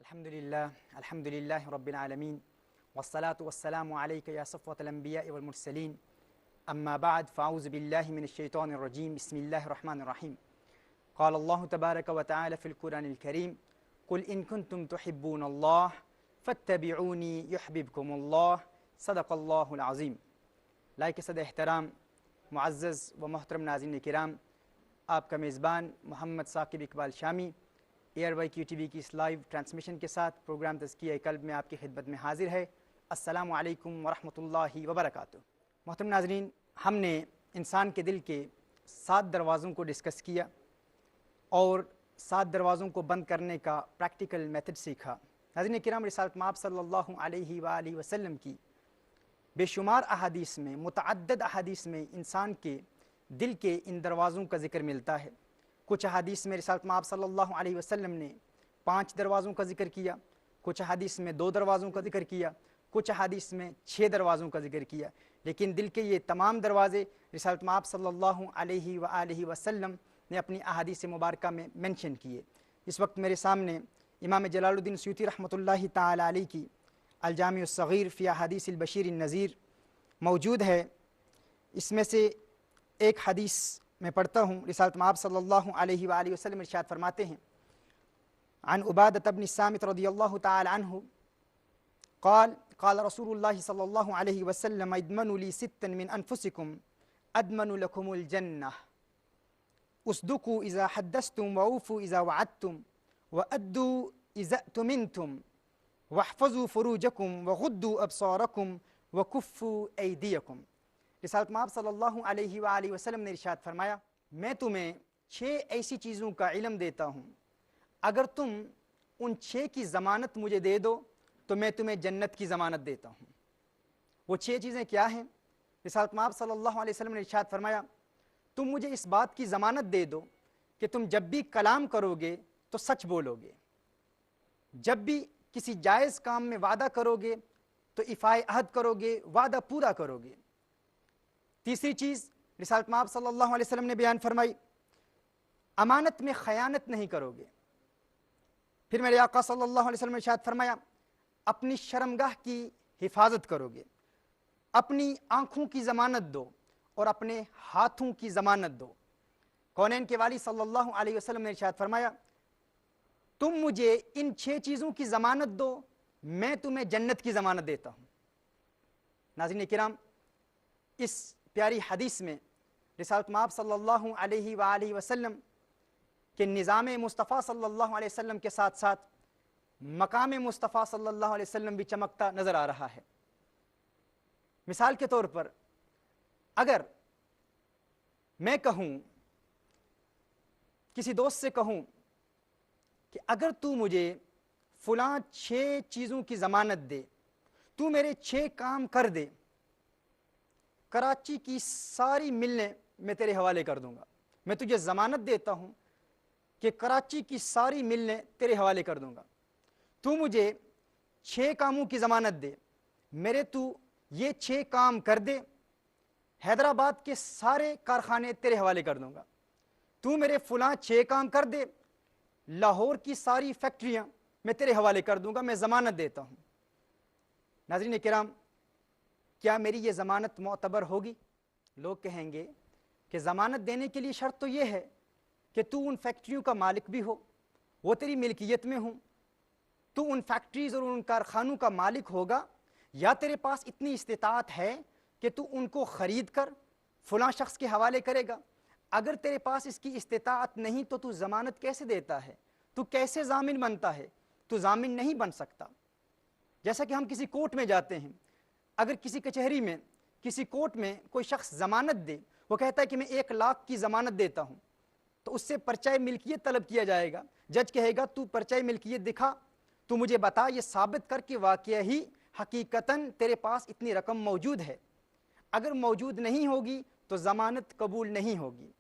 الحمدللہ رب العالمین والصلاة والسلام علیک یا صفوۃ الانبیاء والمرسلین اما بعد فاعوذ باللہ من الشیطان الرجیم بسم اللہ الرحمن الرحیم قال اللہ تبارک وتعالی فی القرآن الکریم قل ان کنتم تحبون اللہ فاتبعونی یحببکم اللہ صدق اللہ العظیم۔ لائق صد احترام معزز و محترم ناظرین کرام، آپ کا میزبان محمد ثاقب اقبال شامی ایئر وائی کیو ٹی وی کی اس لائیو ٹرانسمیشن کے ساتھ پروگرام تزکیہ قلب میں آپ کی خدمت میں حاضر ہے۔ السلام علیکم ورحمۃ اللہ وبرکاتہ۔ محترم ناظرین، ہم نے انسان کے دل کے 7 دروازوں کو ڈسکس کیا اور 7 دروازوں کو بند کرنے کا پریکٹیکل میتھڈ سیکھا۔ ناظرین کرام، رسالت مآب صلی اللہ علیہ وآلہ وسلم کی بے شمار احادیث میں، متعدد احادیث میں انسان کے دل کے ان دروازوں کا ذکر ملتا ہے۔ کچھ احادیث میں رسالت مآب صلی اللہ علیہ وسلم نے 5 دروازوں کا ذکر کیا، کچھ احادیث میں 2 دروازوں کا ذکر کیا، کچھ احادیث میں 6 دروازوں کا ذکر کیا، لیکن دل کے یہ تمام دروازے رسالت مآب صلی اللہ علیہ وآلہ وسلم نے اپنی احادیث مبارکہ میں منشن کیے۔ اس وقت میرے سامنے امام جلال الدین سیوطی رحمۃ اللہ تعالی علیہ کی الجامع الصغیر فی احادیث البشیر النذیر موجود ہے۔ اس میں سے ایک حدیث میں پڑھتا ہوں۔ رسالت مآب صلی اللہ علیہ وآلہ وسلم ارشاد فرماتے ہیں، عن عبادۃ بن الصامت رضی اللہ تعالی عنہ قال قال رسول اللہ صلی اللہ علیہ وسلم ادمنوا لی 6 من انفسکم ادمن لکم الجنہ اصدقوا اذا حدثتم وعوفوا اذا وعدتم وادوا اذا اؤتمنتم واحفظوا فروجکم وغضوا ابصارکم وکفوا ایدیکم۔ رسالت مآب صلی اللہ علیہ وآلہ وسلم نے ارشاد فرمایا، میں تمہیں 6 ایسی چیزوں کا علم دیتا ہوں، اگر تم ان 6 کی ضمانت مجھے دے دو تو میں تمہیں جنت کی ضمانت دیتا ہوں۔ وہ 6 چیزیں کیا ہیں؟ رسالت مآب صلی اللہ علیہ وسلم نے ارشاد فرمایا، تم مجھے اس بات کی ضمانت دے دو کہ تم جب بھی کلام کرو گے تو سچ بولو گے، جب بھی کسی جائز کام میں وعدہ کرو گے تو ایفائے عہد کرو گے، وعدہ پورا کرو گے۔ تیسری چیز رسالت مآب صلی اللہ علیہ وسلم نے بیان فرمائی، امانت میں خیانت نہیں کرو گے۔ پھر میرے آقا صلی اللہ علیہ وسلم نے ارشاد فرمایا، اپنی شرمگاہ کی حفاظت کرو گے، اپنی آنکھوں کی ضمانت دو اور اپنے ہاتھوں کی ضمانت دو۔ کونین کے والی صلی اللہ علیہ وسلم نے ارشاد فرمایا، تم مجھے ان 6 چیزوں کی ضمانت دو، میں تمہیں جنت کی ضمانت دیتا ہوں۔ ناظرین کرام، اس پیاری حدیث میں رسالت مآب صلی اللہ علیہ وآلہ وسلم کہ نظام مصطفیٰ صلی اللہ علیہ وسلم کے ساتھ ساتھ مقام مصطفیٰ صلی اللہ علیہ وسلم بھی چمکتا نظر آ رہا ہے۔ مثال کے طور پر اگر میں کہوں، کسی دوست سے کہوں کہ اگر تو مجھے فلاں 6 چیزوں کی ضمانت دے، تو میرے 6 کام کر دے، کراچی کی ساری ملیں میں تیرے حوالے کر دوں گا، میں تجھے ضمانت دیتا ہوں کہ کراچی کی ساری ملیں تیرے حوالے کر دوں گا، تو مجھے 6 کاموں کی ضمانت دے، میرے تو یہ 6 کام کر دے، حیدرآباد کے سارے کارخانے تیرے حوالے کر دوں گا، تو میرے فلاں 6 کام کر دے، لاہور کی ساری فیکٹریاں میں تیرے حوالے کر دوں گا، میں ضمانت دیتا ہوں۔ ناظرین کرام، کیا میری یہ ضمانت معتبر ہوگی؟ لوگ کہیں گے کہ ضمانت دینے کے لیے شرط تو یہ ہے کہ تو ان فیکٹریوں کا مالک بھی ہو، وہ تیری ملکیت میں ہوں، تو ان فیکٹریز اور ان کارخانوں کا مالک ہوگا، یا تیرے پاس اتنی استطاعت ہے کہ تو ان کو خرید کر فلاں شخص کے حوالے کرے گا۔ اگر تیرے پاس اس کی استطاعت نہیں تو ضمانت کیسے دیتا ہے؟ تو کیسے ضامن بنتا ہے؟ تو ضامن نہیں بن سکتا۔ جیسا کہ ہم کسی کورٹ میں جاتے ہیں، اگر کسی کچہری میں، کسی کورٹ میں کوئی شخص ضمانت دے، وہ کہتا ہے کہ میں 1 لاکھ کی ضمانت دیتا ہوں، تو اس سے پرچہ ملکیت طلب کیا جائے گا۔ جج کہے گا تو پرچہ ملکیت دکھا، تو مجھے بتا، یہ ثابت کر کہ واقعہ ہی حقیقتاً تیرے پاس اتنی رقم موجود ہے۔ اگر موجود نہیں ہوگی تو ضمانت قبول نہیں ہوگی۔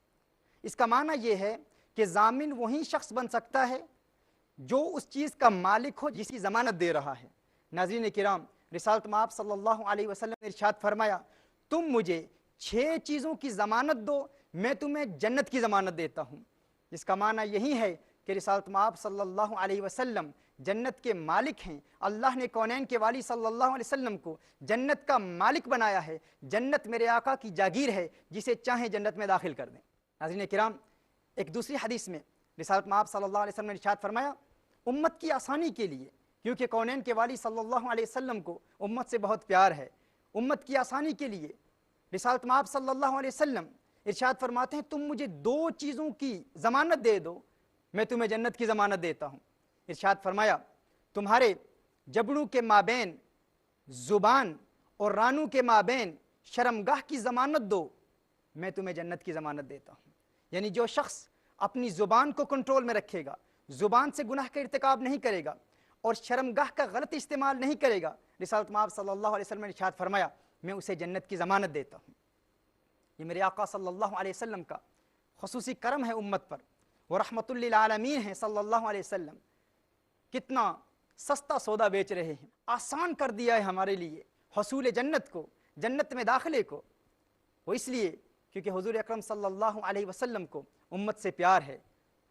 اس کا معنی یہ ہے کہ ضامن وہی شخص بن سکتا ہے جو اس چیز کا مالک ہو جس کی ضمانت دے رہا ہے۔ ناظرین کرام، رسالت مآب صلی اللہ علیہ وسلم نے ارشاد فرمایا، تم مجھے 6 چیزوں کی ضمانت دو، میں تمہیں جنت کی ضمانت دیتا ہوں۔ اس کا معنی یہی ہے کہ رسالت مآب صلی اللہ علیہ وسلم جنت کے مالک ہیں، اللہ نے کونین کے والی صلی اللہ علیہ وسلم کو جنت کا مالک بنایا ہے، جنت میرے آقا کی جاگیر ہے، جسے چاہیں جنت میں داخل کر دیں۔ ناظرین کرام، ایک دوسری حدیث میں رسالت مآب صلی اللہ علیہ وسلم نے ارشاد فرمایا، امت کی آسانی کے لیے، کیونکہ کونین کے والی صلی اللہ علیہ وسلم کو امت سے بہت پیار ہے، امت کی آسانی کے لیے رسالت مآب صلی اللہ علیہ وسلم ارشاد فرماتے ہیں، تم مجھے 2 چیزوں کی ضمانت دے دو، میں تمہیں جنت کی ضمانت دیتا ہوں۔ ارشاد فرمایا، تمہارے جبڑوں کے مابین زبان اور رانوں کے مابین شرمگاہ کی ضمانت دو، میں تمہیں جنت کی ضمانت دیتا ہوں۔ یعنی جو شخص اپنی زبان کو کنٹرول میں رکھے گا، زبان سے گناہ کا ارتکاب نہیں کرے گا اور شرمگاہ کا غلط استعمال نہیں کرے گا، رسالت مآب صلی اللہ علیہ وسلم نے ارشاد فرمایا، میں اسے جنت کی ضمانت دیتا ہوں۔ یہ میرے آقا صلی اللہ علیہ وسلم کا خصوصی کرم ہے امت پر، وہ رحمت للعالمین ہیں صلی اللہ علیہ وسلم۔ کتنا سستا سودا بیچ رہے ہیں، آسان کر دیا ہے ہمارے لیے حصول جنت کو، جنت میں داخلے کو۔ وہ اس لیے کیونکہ حضور اکرم صلی اللہ علیہ وسلم کو امت سے پیار ہے،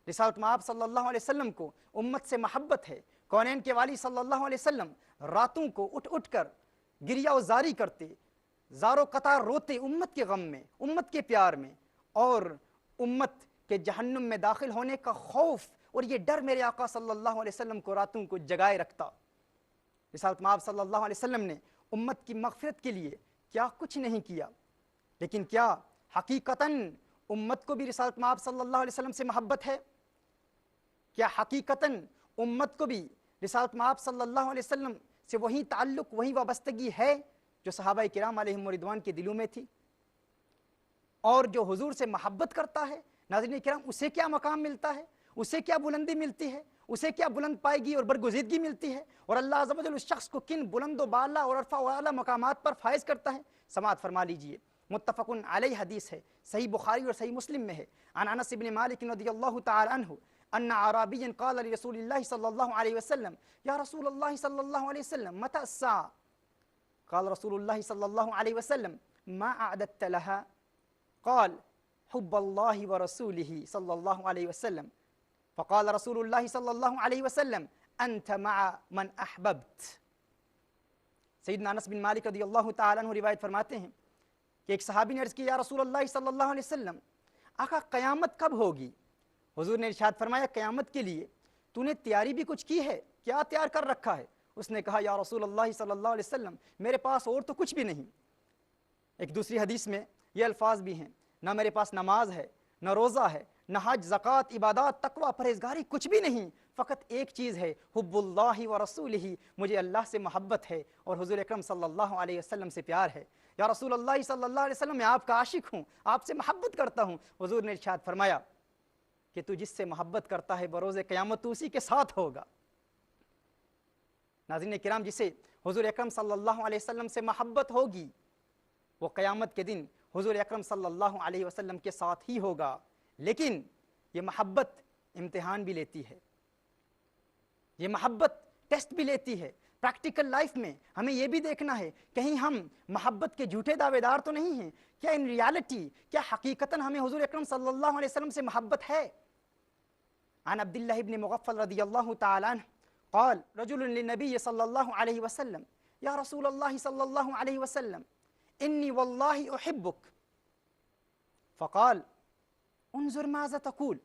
رسالت مآب صلی اللہ علیہ وسلم کو امت سے محبت ہے۔ کونین کے والی صلی اللہ علیہ وسلم راتوں کو اٹھ اٹھ کر گریہ و زاری کرتے، زار و قطار روتے امت کے غم میں، امت کے پیار میں، اور امت کے جہنم میں داخل ہونے کا خوف اور یہ ڈر میرے آقا صلی اللہ علیہ وسلم کو راتوں کو جگائے رکھتا۔ رسالت مآب صلی اللہ علیہ وسلم نے امت کی مغفرت کے لیے کیا کچھ نہیں کیا، لیکن کیا حقیقتاً امت کو بھی رسالت مآب صلی اللہ علیہ وسلم سے محبت ہے؟ کیا حقیقتاً امت کو بھی رسالت مآب صلی اللہ علیہ وسلم سے وہی تعلق، وہی وابستگی ہے جو صحابہ کرام علیہم رضوان کے دلوں میں تھی؟ اور جو حضور سے محبت کرتا ہے ناظرین کرام، اسے کیا مقام ملتا ہے، اسے کیا بلندی ملتی ہے، اسے کیا بلند پائیگی اور برگزیدگی ملتی ہے، اور اللہ عز و جل اس شخص کو کن بلند و بالا اور عرفہ و اعلیٰ مقامات پر فائز کرتا ہے۔ سماعت فرما لیجئے، متفق علیہ حدیث ہے، صحیح بخاری اور صحیح مسلم میں ہے، عن انس بن مالک رضی اللہ تعالی عنہ ان اعرابی قال لرسول اللہ صلی اللہ علیہ وسلم یا رسول اللہ صلی اللہ علیہ وسلم متى الساعة؟ قال رسول الله صلى الله عليه وسلم ما أعددت لها؟ قال حب الله ورسوله صلى الله عليه وسلم، فقال رسول الله صلى الله عليه وسلم أنت مع من أحببت۔ سیدنا انس بن مالک رضی اللہ تعالیٰ عنہ روایت فرماتے ہیں کہ ایک صحابی نے عرض کی، یا رسول اللہ صلی اللہ علیہ وسلم، آقا قیامت کب ہوگی؟ حضور نے ارشاد فرمایا، قیامت کے لیے تو نے تیاری بھی کچھ کی ہے، کیا تیار کر رکھا ہے؟ اس نے کہا، یا رسول اللہ صلی اللہ علیہ وسلم، میرے پاس اور تو کچھ بھی نہیں۔ ایک دوسری حدیث میں یہ الفاظ بھی ہیں، نہ میرے پاس نماز ہے، نہ روزہ ہے، نہ حج، زکوٰۃ، عبادات، تقویٰ، پرہیزگاری، کچھ بھی نہیں، فقط ایک چیز ہے، حب اللہ و رسولہ، مجھے اللہ سے محبت ہے اور حضور اکرم صلی اللہ علیہ وسلم سے پیار ہے۔ یا رسول اللہ صلی اللہ علیہ وسلم، میں آپ کا عاشق ہوں، آپ سے محبت کرتا ہوں۔ حضور نے ارشاد فرمایا کہ تو جس سے محبت کرتا ہے بروز قیامت تو اسی کے ساتھ ہوگا۔ ناظرین کرام، جسے حضور اکرم صلی اللہ علیہ وسلم سے محبت ہوگی وہ قیامت کے دن حضور اکرم صلی اللہ علیہ وسلم کے ساتھ ہی ہوگا۔ لیکن یہ محبت امتحان بھی لیتی ہے، یہ محبت ٹیسٹ بھی لیتی ہے۔ پریکٹیکل لائف میں ہمیں یہ بھی دیکھنا ہے کہیں ہم محبت کے جھوٹے دعوے دار تو نہیں ہیں، کیا ان ریالٹی، کیا حقیقتاً ہمیں حضور اکرم صلی اللہ علیہ وسلم سے محبت ہے؟ عن عبداللہ ابن مغفل رضی اللہ تعالی عنہ قال رجل للنبي صلى الله عليه وسلم يا رسول الله صلى الله عليه وسلم إني والله أحبك، فقال انظر ماذا تقول،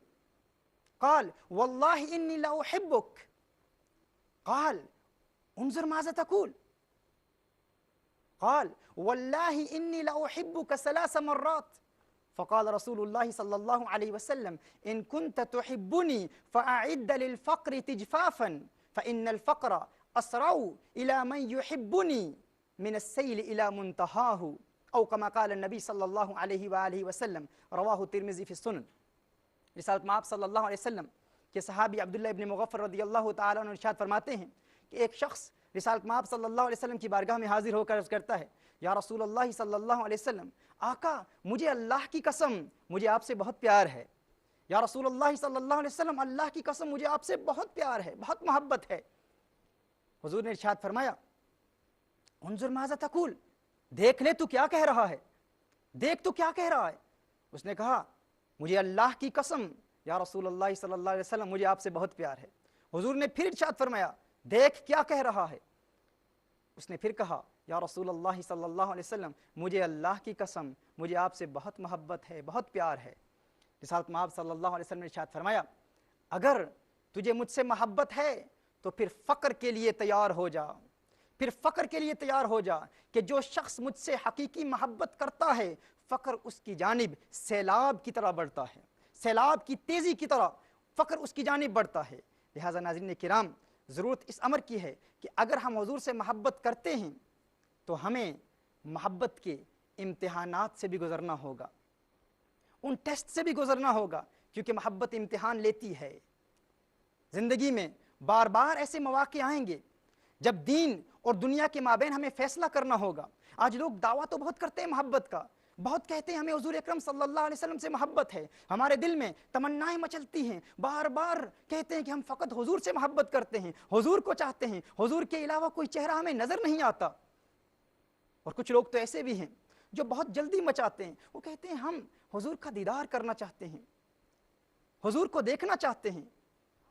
قال والله إني لا أحبك، قال انظر ماذا تقول، قال والله إني لا أحبك 3 مرات، فقال رسول الله صلى الله عليه وسلم إن كنت تحبني فأعد للفقر تجفافا فإن الفقر أسرع إلى من يحبني من السيل إلى منتهاه، أو كما قال النبي صلى الله عليه وآله وسلم، رواه الترمذي في السنن۔ رسالت مآب صلی اللہ علیہ وسلم کے صحابی عبداللہ ابن مغفر رضی اللہ تعالیٰ عنہ ارشاد فرماتے ہیں کہ ایک شخص رسالت مآب صلی اللہ علیہ وسلم کی بارگاہ میں حاضر ہو کر عرض کرتا ہے، یا رسول اللہ صلی اللہ علیہ وسلم، آقا مجھے اللہ کی قسم مجھے آپ سے بہت پیار ہے۔ یا رسول اللہ صلی اللہ علیہ وسلم، اللہ کی قسم مجھے آپ سے بہت پیار ہے، بہت محبت ہے۔ حضور نے ارشاد فرمایا، انظر ماذا تقول، دیکھ لے تو کیا کہہ رہا ہے، دیکھ تو کیا کہہ رہا ہے۔ اس نے کہا، مجھے اللہ کی قسم یا رسول اللہ صلی اللہ علیہ وسلم مجھے آپ سے بہت پیار ہے۔ حضور نے پھر ارشاد فرمایا دیکھ کیا کہہ رہا ہے. اس نے پھر کہا یا رسول اللہ صلی اللہ علیہ وسلم مجھے اللہ کی قسم مجھے آپ سے بہت محبت ہے، بہت پیار ہے. رسالت مآب صلی اللہ علیہ وسلم نے ارشاد فرمایا اگر تجھے مجھ سے محبت ہے تو پھر فقر کے لیے تیار ہو جا، پھر فقر کے لیے تیار ہو جا کہ جو شخص مجھ سے حقیقی محبت کرتا ہے فقر اس کی جانب سیلاب کی طرح بڑھتا ہے، سیلاب کی تیزی کی طرح فقر اس کی جانب بڑھتا ہے. لہٰذا ناظرین کرام ضرورت اس امر کی ہے کہ اگر ہم حضور سے محبت کرتے ہیں تو ہمیں محبت کے امتحانات سے بھی گزرنا ہوگا، ان ٹیسٹ سے بھی گزرنا ہوگا، کیونکہ محبت امتحان لیتی ہے. زندگی میں بار بار ایسے مواقع آئیں گے جب دین اور دنیا کے مابین ہمیں فیصلہ کرنا ہوگا. آج لوگ دعویٰ تو بہت کرتے ہیں محبت کا، بہت کہتے ہیں ہمیں حضور اکرم صلی اللہ علیہ وسلم سے محبت ہے، ہمارے دل میں تمنائیں مچلتی ہیں، بار بار کہتے ہیں کہ ہم فقط حضور سے محبت کرتے ہیں، حضور کو چاہتے ہیں، حضور کے علاوہ کوئی چہرہ ہمیں نظر نہیں آتا. اور کچھ لوگ تو ایسے بھی ہیں جو بہت جلدی مچاتے ہیں، وہ کہتے ہیں ہم حضور کا دیدار کرنا چاہتے ہیں، حضور کو دیکھنا چاہتے ہیں،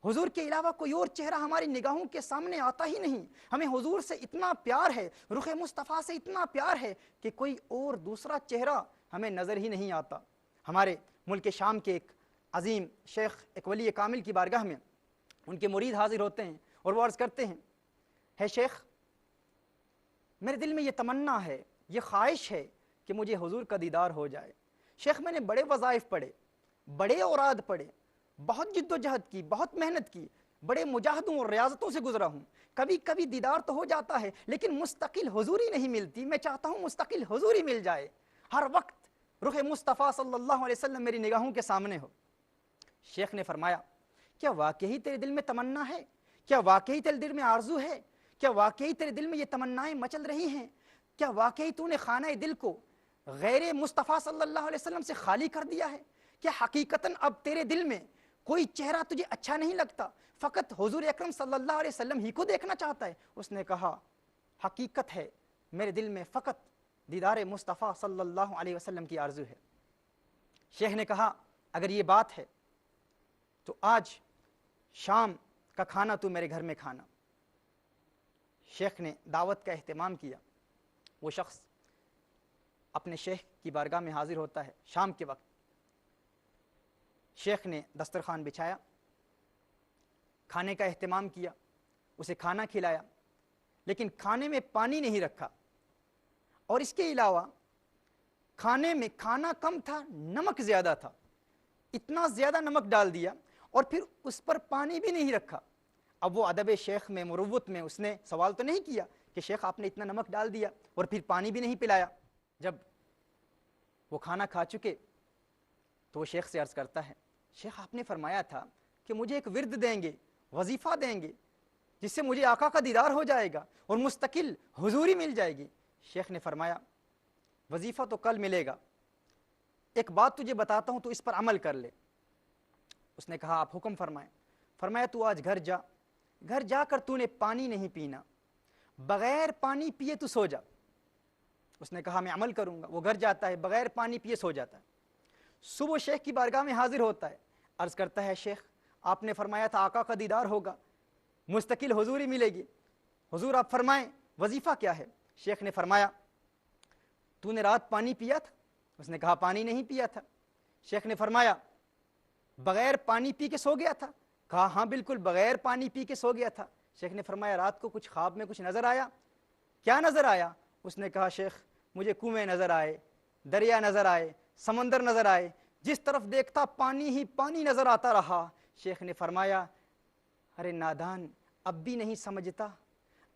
حضور کے علاوہ کوئی اور چہرہ ہماری نگاہوں کے سامنے آتا ہی نہیں، ہمیں حضور سے اتنا پیار ہے، رخ مصطفیٰ سے اتنا پیار ہے کہ کوئی اور دوسرا چہرہ ہمیں نظر ہی نہیں آتا. ہمارے ملک شام کے ایک عظیم شیخ ایک ولی کامل کی بارگاہ میں ان کے مرید حاضر ہوتے ہیں اور وہ عرض کرتے ہیں ہے شیخ میرے دل میں یہ تمنا ہے، یہ خواہش ہے کہ مجھے حضور کا دیدار ہو جائے. شیخ میں نے بڑے وظائف پڑھے، بڑے اوراد پڑھے، بہت جد و جہد کی، بہت محنت کی، بڑے مجاہدوں اور ریاضتوں سے گزرا ہوں، کبھی کبھی دیدار تو ہو جاتا ہے لیکن مستقل حضوری نہیں ملتی. میں چاہتا ہوں مستقل حضوری مل جائے، ہر وقت رخ مصطفیٰ صلی اللہ علیہ وسلم میری نگاہوں کے سامنے ہو. شیخ نے فرمایا کیا واقعی تیرے دل میں تمنا ہے؟ کیا واقعی تیرے دل میں آرزو ہے؟ کیا واقعی تیرے دل میں یہ تمنائیں مچل رہی ہیں؟ کیا واقعی تو نے خانہ دل کو غیر مصطفیٰ صلی اللہ علیہ وسلم سے خالی کر دیا ہے؟ کیا حقیقتاً اب تیرے دل میں کوئی چہرہ تجھے اچھا نہیں لگتا، فقط حضور اکرم صلی اللہ علیہ وسلم ہی کو دیکھنا چاہتا ہے؟ اس نے کہا حقیقت ہے میرے دل میں فقط دیدار مصطفیٰ صلی اللہ علیہ وسلم کی آرزو ہے. شیخ نے کہا اگر یہ بات ہے تو آج شام کا کھانا تو میرے گھر میں کھانا. شیخ نے دعوت کا اہتمام کیا. وہ شخص اپنے شیخ کی بارگاہ میں حاضر ہوتا ہے شام کے وقت. شیخ نے دسترخوان بچھایا، کھانے کا اہتمام کیا، اسے کھانا کھلایا، لیکن کھانے میں پانی نہیں رکھا، اور اس کے علاوہ کھانے میں کھانا کم تھا، نمک زیادہ تھا، اتنا زیادہ نمک ڈال دیا اور پھر اس پر پانی بھی نہیں رکھا. اب وہ ادب شیخ میں، مروت میں اس نے سوال تو نہیں کیا کہ شیخ آپ نے اتنا نمک ڈال دیا اور پھر پانی بھی نہیں پلایا. جب وہ کھانا کھا چکے تو وہ شیخ سے عرض کرتا ہے شیخ آپ نے فرمایا تھا کہ مجھے ایک ورد دیں گے، وظیفہ دیں گے جس سے مجھے آقا کا دیدار ہو جائے گا اور مستقل حضوری مل جائے گی. شیخ نے فرمایا وظیفہ تو کل ملے گا، ایک بات تجھے بتاتا ہوں تو اس پر عمل کر لے. اس نے کہا آپ حکم فرمائیں. فرمایا تو آج گھر جا، گھر جا کر تو نے پانی نہیں پینا، بغیر پانی پیے تو سو جا. اس نے کہا میں عمل کروں گا. وہ گھر جاتا ہے، بغیر پانی پیے سو جاتا ہے. صبح شیخ کی بارگاہ میں حاضر ہوتا ہے، عرض کرتا ہے شیخ آپ نے فرمایا تھا آقا کا دیدار ہوگا، مستقل حضوری ملے گی، حضور آپ فرمائیں وظیفہ کیا ہے؟ شیخ نے فرمایا تو نے رات پانی پیا تھا؟ اس نے کہا پانی نہیں پیا تھا. شیخ نے فرمایا بغیر پانی پی کے سو گیا تھا؟ کہا ہاں بالکل بغیر پانی پی کے سو گیا تھا. شیخ نے فرمایا رات کو کچھ خواب میں کچھ نظر آیا؟ کیا نظر آیا؟ اس نے کہا شیخ مجھے کنویں نظر آئے، دریا نظر آئے، سمندر نظر آئے، جس طرف دیکھتا پانی ہی پانی نظر آتا رہا. شیخ نے فرمایا ارے نادان اب بھی نہیں سمجھتا،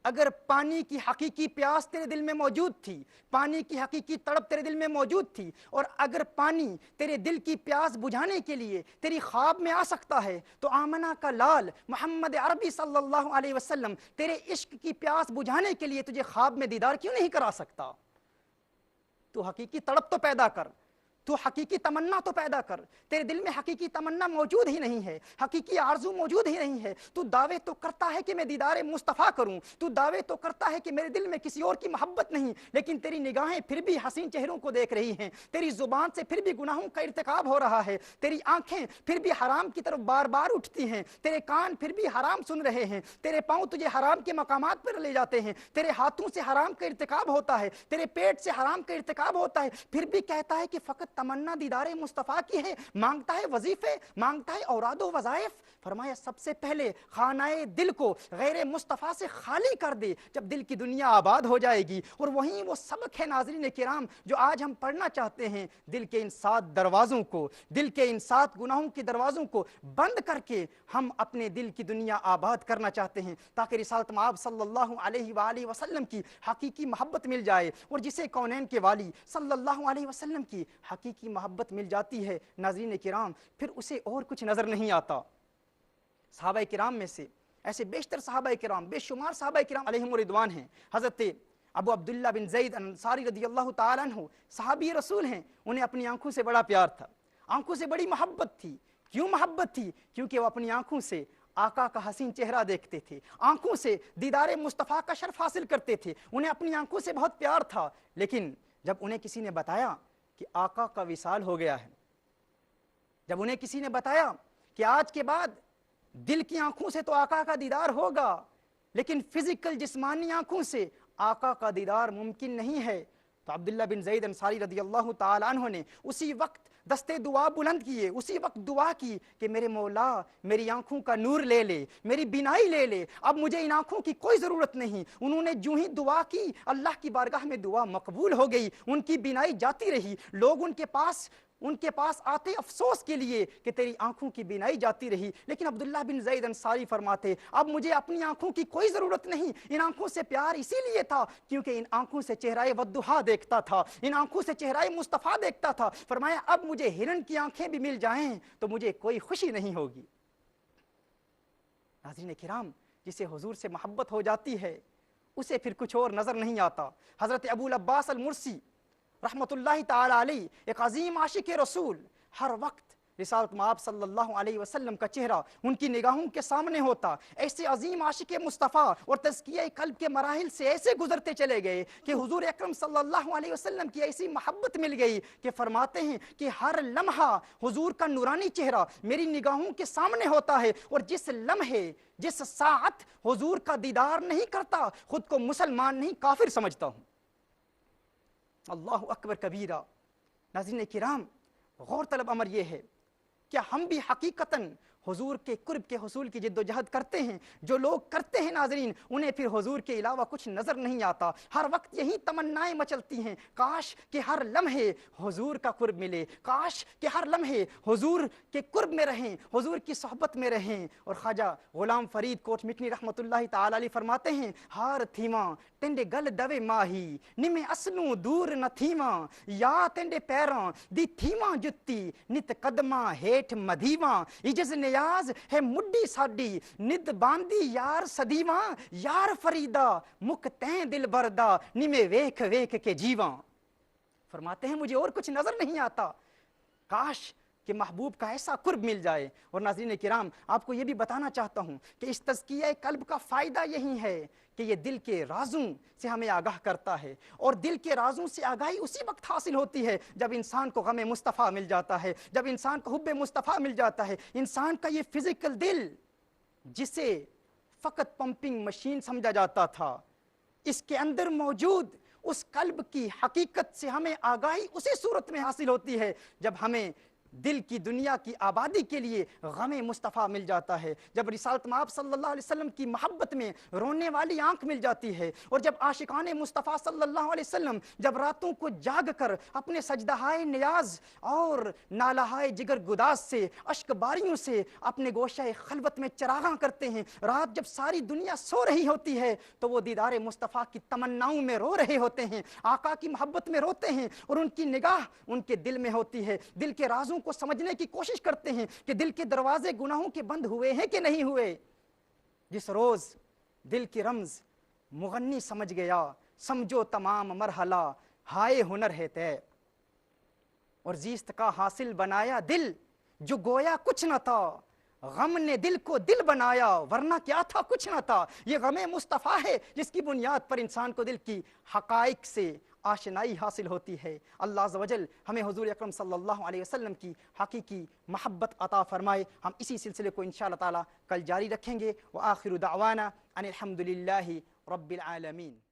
اگر پانی کی حقیقی پیاس تیرے دل میں موجود تھی، پانی کی حقیقی تڑپ تیرے دل میں موجود تھی، اور اگر پانی تیرے دل کی پیاس بجھانے کے لیے تیری خواب میں آ سکتا ہے تو آمنہ کا لال محمد عربی صلی اللہ علیہ وسلم تیرے عشق کی پیاس بجھانے کے لیے تجھے خواب میں دیدار کیوں نہیں کرا سکتا؟ تو حقیقی تڑپ تو پیدا کر، تو حقیقی تمنا تو پیدا کر. تیرے دل میں حقیقی تمنا موجود ہی نہیں ہے, حقیقی آرزو موجود ہی نہیں ہے. تو دعوے تو کرتا ہے کہ میں دیدار مصطفیٰ کروں, تو دعوے تو کرتا ہے کہ میرے دل میں کسی اور کی محبت نہیں, لیکن تیری نگاہیں پھر بھی حسین چہروں کو دیکھ رہی ہیں, تیری زبان سے پھر بھی گناہوں کا ارتکاب ہو رہا ہے, تیری آنکھیں پھر بھی حرام کی طرف بار بار اٹھتی ہیں, تیرے کان پھر بھی حرام سن رہے ہیں, تیرے پاؤں تجھے حرام کے مقامات پر لے جاتے ہیں, تیرے ہاتھوں سے حرام کا ارتکاب ہوتا ہے, تیرے پیٹ سے حرام کا ارتکاب ہوتا ہے, پھر بھی کہتا ہے کہ فقط تمنا دیدار مصطفیٰ کی ہے, مانگتا ہے وظیفے, مانگتا ہے اوراد و وظائف. فرمایا سب سے پہلے خانہ دل کو غیر مصطفیٰ سے خالی کر دے, جب دل کی دنیا آباد ہو جائے گی. اور وہیں وہ سبق ہے ناظرین کرام جو آج ہم پڑھنا چاہتے ہیں. دل کے ان 7 دروازوں کو, دل کے ان 7 گناہوں کے دروازوں کو بند کر کے ہم اپنے دل کی دنیا آباد کرنا چاہتے ہیں, تاکہ رسالت مآب صلی اللہ علیہ وآلہ وسلم کی حقیقی محبت مل جائے. اور جسے کونین کے والی صلی اللہ علیہ وسلم کی حقیقی محبت مل جاتی ہے ناظرین کرام, پھر اسے اور کچھ نظر نہیں آتا. صحابہ کرام میں سے ایسے بیشتر صحابہ کرام, بے شمار صحابہ کرام علیہم رضوان ہیں. حضرت ابو عبداللہ بن زید انصاری رضی اللہ تعالیٰ عنہ صحابی رسول ہیں, انہیں اپنی آنکھوں سے بڑا پیار تھا, آنکھوں سے بڑی محبت تھی. کیوں محبت تھی؟ کیونکہ وہ اپنی آنکھوں سے آقا کا حسین چہرہ دیکھتے تھے, آنکھوں سے دیدار مصطفیٰ کا شرف حاصل کرتے تھے, انہیں اپنی آنکھوں سے بہت پیار تھا. لیکن جب انہیں کسی نے بتایا کہ آقا کا وصال ہو گیا ہے, جب انہیں کسی نے بتایا کہ آج کے بعد دل کی آنکھوں سے تو آقا کا دیدار ہوگا, لیکن فزیکل جسمانی آنکھوں سے آقا کا دیدار ممکن نہیں ہے, تو عبداللہ بن زید انصاری رضی اللہ تعالیٰ عنہ نے اسی وقت دستے دعا بلند کیے, اسی وقت دعا کی کہ میرے مولا میری آنکھوں کا نور لے لے, میری بینائی لے لے, اب مجھے ان آنکھوں کی کوئی ضرورت نہیں. انہوں نے جو ہی دعا کی اللہ کی بارگاہ میں دعا مقبول ہو گئی, ان کی بینائی جاتی رہی. لوگ ان کے پاس آتے افسوس کے لیے کہ تیری آنکھوں کی بینائی جاتی رہی, لیکن عبداللہ بن زید انصاری فرماتے اب مجھے اپنی آنکھوں کی کوئی ضرورت نہیں. ان آنکھوں سے پیار اسی لیے تھا کیونکہ ان آنکھوں سے چہرہ والضحیٰ دیکھتا تھا, ان آنکھوں سے چہرہ مصطفیٰ دیکھتا تھا. فرمایا اب مجھے ہرن کی آنکھیں بھی مل جائیں تو مجھے کوئی خوشی نہیں ہوگی. ناظرین کرام, جسے حضور سے محبت ہو جاتی ہے اسے پھر کچھ اور نظر نہیں آتا. حضرت ابو العباس المرسی رحمت اللہ تعالی علیہ ایک عظیم عاشق رسول, ہر وقت رسالت مآب صلی اللہ علیہ وسلم کا چہرہ ان کی نگاہوں کے سامنے ہوتا. ایسے عظیم عاشق مصطفیٰ اور تزکیہ قلب کے مراحل سے ایسے گزرتے چلے گئے کہ حضور اکرم صلی اللہ علیہ وسلم کی ایسی محبت مل گئی کہ فرماتے ہیں کہ ہر لمحہ حضور کا نورانی چہرہ میری نگاہوں کے سامنے ہوتا ہے, اور جس لمحے جس ساعت حضور کا دیدار نہیں کرتا خود کو مسلمان نہیں کافر سمجھتا ہوں. اللہ اکبر کبیرہ. ناظرین کرام, غور طلب امر یہ ہے کیا ہم بھی حقیقتاً حضور کے قرب کے حصول کی جد و جہد کرتے ہیں؟ جو لوگ کرتے ہیں ناظرین انہیں پھر حضور کے علاوہ کچھ نظر نہیں آتا. ہر وقت یہی تمنائیں مچلتی ہیں, کاش کہ ہر لمحے حضور کا قرب ملے, کاش کہ ہر لمحے حضور کے قرب میں رہیں, حضور کی صحبت میں رہیں. اور خواجہ غلام فرید کوٹ مکنی رحمت اللہ تعالی علیہ فرماتے ہیں ہار تھیماں تینڈے گل دوے ماہی نمے اسلوں دور نہ تھیماں, یا تینڈے پیراں دی تھیماں جتی نت قدماں ہیٹھ مدھیواں, اجز نیاز ہے مڈی ساڈی ند باندی یار صدیواں, یار فریدا مک تیں دل بردا نمے ویکھ ویکھ کے جیواں. فرماتے ہیں مجھے اور کچھ نظر نہیں آتا, کاش کہ محبوب کا ایسا قرب مل جائے. اور ناظرین کرام, آپ کو یہ بھی بتانا چاہتا ہوں کہ اس تزکیہ قلب کا فائدہ یہی ہے کہ یہ دل کے رازوں سے ہمیں آگاہ کرتا ہے, اور دل کے رازوں سے آگاہی اسی وقت حاصل ہوتی ہے جب انسان کو غم مصطفیٰ مل جاتا ہے, جب انسان کو حب مصطفیٰ مل جاتا ہے. انسان کا یہ فزیکل دل جسے فقط پمپنگ مشین سمجھا جاتا تھا, اس کے اندر موجود اس قلب کی حقیقت سے ہمیں آگاہی اسی صورت میں حاصل ہوتی ہے جب ہمیں دل کی دنیا کی آبادی کے لیے غم مصطفیٰ مل جاتا ہے, جب رسالت مآب صلی اللہ علیہ وسلم کی محبت میں رونے والی آنکھ مل جاتی ہے, اور جب عاشقان مصطفیٰ صلی اللہ علیہ وسلم جب راتوں کو جاگ کر اپنے سجدہائے نیاز اور نالہائے جگر گداز سے اشک باریوں سے اپنے گوشہ خلوت میں چراغاں کرتے ہیں, رات جب ساری دنیا سو رہی ہوتی ہے تو وہ دیدار مصطفیٰ کی تمناؤں میں رو رہے ہوتے ہیں, آقا کی محبت میں روتے ہیں, اور ان کی نگاہ ان کے دل میں ہوتی ہے. دل کے رازوں کو سمجھنے کی کوشش کرتے ہیں کہ دل کے دروازے گناہوں کے بند ہوئے ہیں کہ نہیں ہوئے. جس روز دل کی رمز مغنی سمجھ گیا, سمجھو تمام مرحلہ ہائے ہنر ہے طے. اور زیست کا حاصل بنایا دل جو گویا کچھ نہ تھا، غم نے دل کو دل بنایا ورنہ کیا تھا کچھ نہ تھا۔ یہ غم مصطفیٰ ہے جس کی بنیاد پر انسان کو دل کی حقائق سے آشنائی حاصل ہوتی ہے۔ اللہ عز و جل ہمیں حضور اکرم صلی اللہ علیہ وسلم کی حقیقی محبت عطا فرمائے۔ ہم اسی سلسلے کو انشاءاللہ تعالی کل جاری رکھیں گے۔ وآخر دعوانا ان الحمد للہ رب العالمین۔